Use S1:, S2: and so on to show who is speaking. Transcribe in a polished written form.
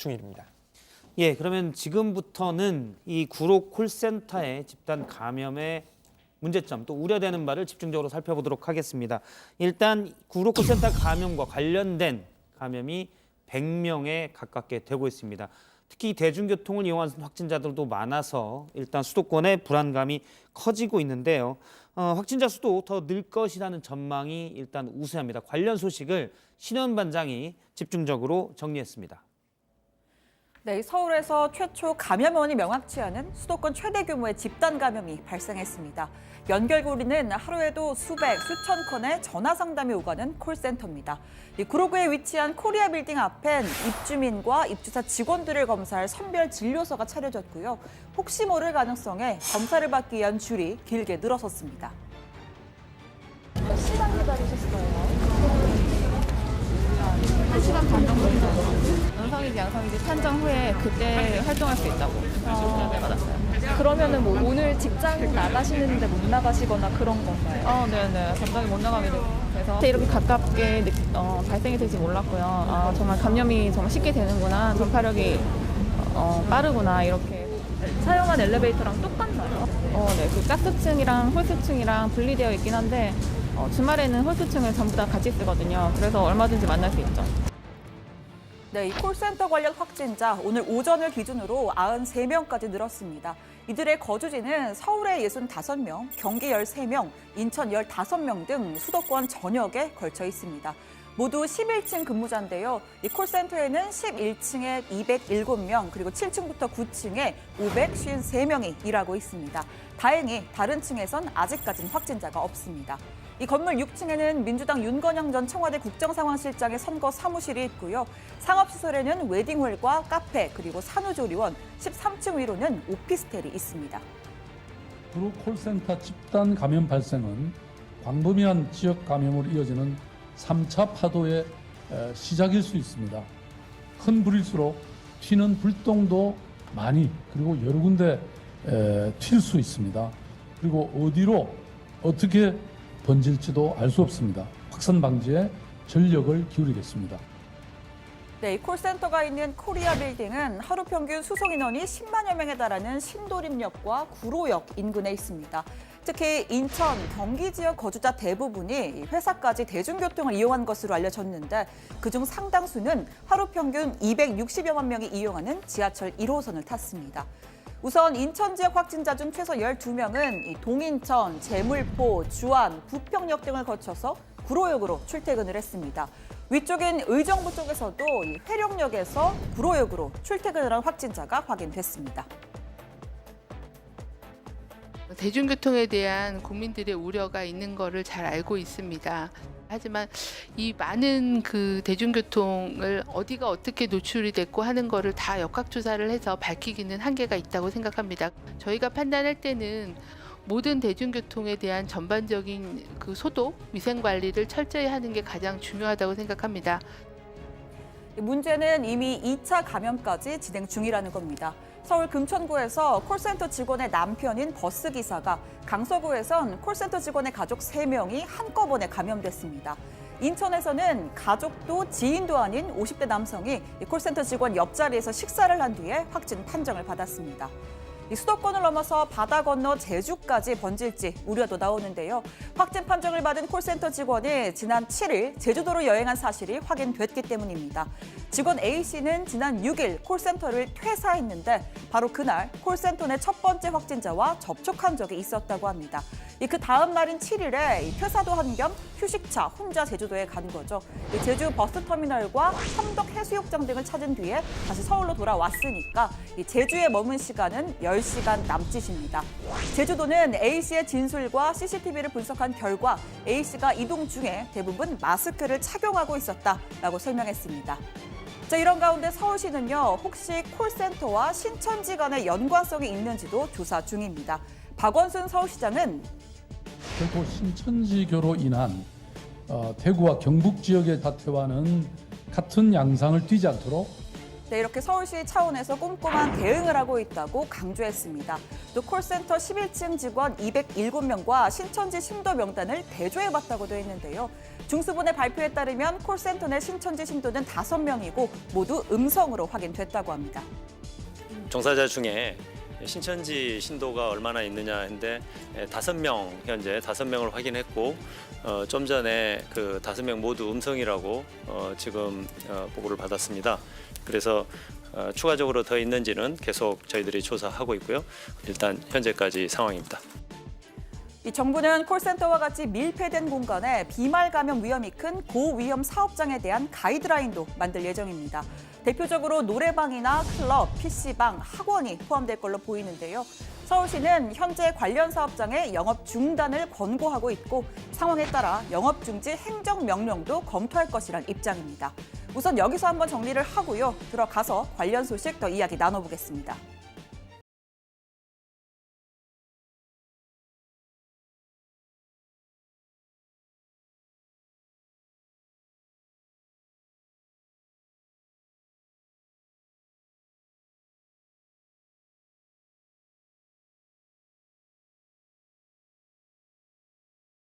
S1: 중입니다.
S2: 예, 그러면 지금부터는 이 구로 콜센터의 집단 감염의 문제점 또 우려되는 바를 집중적으로 살펴보도록 하겠습니다. 일단 구로 콜센터 감염과 관련된 감염이 100명에 가깝게 되고 있습니다. 특히 대중교통을 이용하는 확진자들도 많아서 일단 수도권의 불안감이 커지고 있는데요. 확진자 수도 더 늘 것이라는 전망이 일단 우세합니다. 관련 소식을 신현 반장이 집중적으로 정리했습니다.
S3: 네, 서울에서 최초 감염원이 명확치 않은 수도권 최대 규모의 집단 감염이 발생했습니다. 연결고리는 하루에도 수백, 수천 건의 전화 상담이 오가는 콜센터입니다. 이 구로구에 위치한 코리아 빌딩 앞엔 입주민과 입주사 직원들을 검사할 선별 진료소가 차려졌고요. 혹시 모를 가능성에 검사를 받기 위한 줄이 길게 늘어섰습니다.
S4: 몇 시간 기다리셨어요? 1시간 반 정도 기다렸어요.
S5: 음성인지 양성인지 판정 후에 그때 활동할 수 있다고 네, 받았어요.
S4: 그러면은 뭐 오늘 직장 나가시는데 못 나가시거나 그런 건가요?
S5: 네네. 감당이 못 나가게 돼서 이렇게 가깝게 발생이 될지 몰랐고요. 정말 감염이 정말 쉽게 되는구나. 전파력이 빠르구나 이렇게.
S4: 사용한 엘리베이터랑 똑같나요?
S5: 네. 그 가스층이랑 홀스층이랑 분리되어 있긴 한데 주말에는 홀스층을 전부 다 같이 쓰거든요. 그래서 얼마든지 만날 수 있죠.
S3: 네, 이 콜센터 관련 확진자 오늘 오전을 기준으로 93명까지 늘었습니다. 이들의 거주지는 서울의 65명, 경기 13명, 인천 15명 등 수도권 전역에 걸쳐 있습니다. 모두 11층 근무자인데요. 이 콜센터에는 11층에 207명, 그리고 7층부터 9층에 553명이 일하고 있습니다. 다행히 다른 층에선 아직까지는 확진자가 없습니다. 이 건물 6층에는 민주당 윤건영 전 청와대 국정상황실장의 선거 사무실이 있고요. 상업시설에는 웨딩홀과 카페, 그리고 산후조리원, 13층 위로는 오피스텔이 있습니다.
S6: 구로 콜센터 집단 감염 발생은 광범위한 지역 감염으로 이어지는 3차 파도의 시작일 수 있습니다. 큰 불일수록 튀는 불똥도 많이 그리고 여러 군데 튈 수 있습니다. 그리고 어디로 어떻게 번질지도 알 수 없습니다. 확산 방지에 전력을 기울이겠습니다.
S3: 네, 이 콜센터가 있는 코리아 빌딩은 하루 평균 수송 인원이 10만여 명에 달하는 신도림역과 구로역 인근에 있습니다. 특히 인천, 경기 지역 거주자 대부분이 회사까지 대중교통을 이용한 것으로 알려졌는데 그중 상당수는 하루 평균 260여만 명이 이용하는 지하철 1호선을 탔습니다. 우선 인천 지역 확진자 중 최소 12명은 동인천, 제물포, 주안, 부평역 등을 거쳐서 구로역으로 출퇴근을 했습니다. 위쪽인 의정부 쪽에서도 회령역에서 구로역으로 출퇴근을 한 확진자가 확인됐습니다.
S7: 대중교통에 대한 국민들의 우려가 있는 것을 잘 알고 있습니다. 하지만 이 많은 그 대중교통을 어디가 어떻게 노출이 됐고 하는 거를 다 역학조사를 해서 밝히기는 한계가 있다고 생각합니다. 저희가 판단할 때는 모든 대중교통에 대한 전반적인 그 소독, 위생 관리를 철저히 하는 게 가장 중요하다고 생각합니다.
S3: 문제는 이미 2차 감염까지 진행 중이라는 겁니다. 서울 금천구에서 콜센터 직원의 남편인 버스기사가 강서구에선 콜센터 직원의 가족 3명이 한꺼번에 감염됐습니다. 인천에서는 가족도 지인도 아닌 50대 남성이 콜센터 직원 옆자리에서 식사를 한 뒤에 확진 판정을 받았습니다. 수도권을 넘어서 바다 건너 제주까지 번질지 우려도 나오는데요. 확진 판정을 받은 콜센터 직원이 지난 7일 제주도로 여행한 사실이 확인됐기 때문입니다. 직원 A씨는 지난 6일 콜센터를 퇴사했는데 바로 그날 콜센터 내 첫 번째 확진자와 접촉한 적이 있었다고 합니다. 그 다음 날인 7일에 퇴사도 한 겸 휴식차 혼자 제주도에 간 거죠. 제주 버스터미널과 삼덕 해수욕장 등을 찾은 뒤에 다시 서울로 돌아왔으니까 제주에 머문 시간은 10시간 남짓입니다. 제주도는 A씨의 진술과 CCTV를 분석한 결과 A씨가 이동 중에 대부분 마스크를 착용하고 있었다라고 설명했습니다. 자, 이런 가운데 서울시는요, 혹시 콜센터와 신천지 간의 연관성이 있는지도 조사 중입니다. 박원순 서울시장은
S6: 결코 신천지교로 인한 대구와 경북 지역의 사태와는 같은 양상을 띠지 않도록
S3: 이렇게 서울시 차원에서 꼼꼼한 대응을 하고 있다고 강조했습니다. 또 콜센터 11층 직원 207명과 신천지 신도 명단을 대조해봤다고 되어 있는데요. 중수본의 발표에 따르면 콜센터 내 신천지 신도는 5명이고 모두 음성으로 확인됐다고 합니다.
S1: 종사자 중에 신천지 신도가 얼마나 있느냐 했는데 5명, 현재 5명을 확인했고 좀 전에 그 5명 모두 음성이라고 지금 보고를 받았습니다. 그래서 추가적으로 더 있는지는 계속 저희들이 조사하고 있고요. 일단 현재까지 상황입니다.
S3: 이 정부는 콜센터와 같이 밀폐된 공간에 비말 감염 위험이 큰 고위험 사업장에 대한 가이드라인도 만들 예정입니다. 대표적으로 노래방이나 클럽, PC방, 학원이 포함될 걸로 보이는데요. 서울시는 현재 관련 사업장의 영업 중단을 권고하고 있고 상황에 따라 영업 중지 행정명령도 검토할 것이란 입장입니다. 우선 여기서 한번 정리를 하고요. 들어가서 관련 소식 더 이야기 나눠보겠습니다.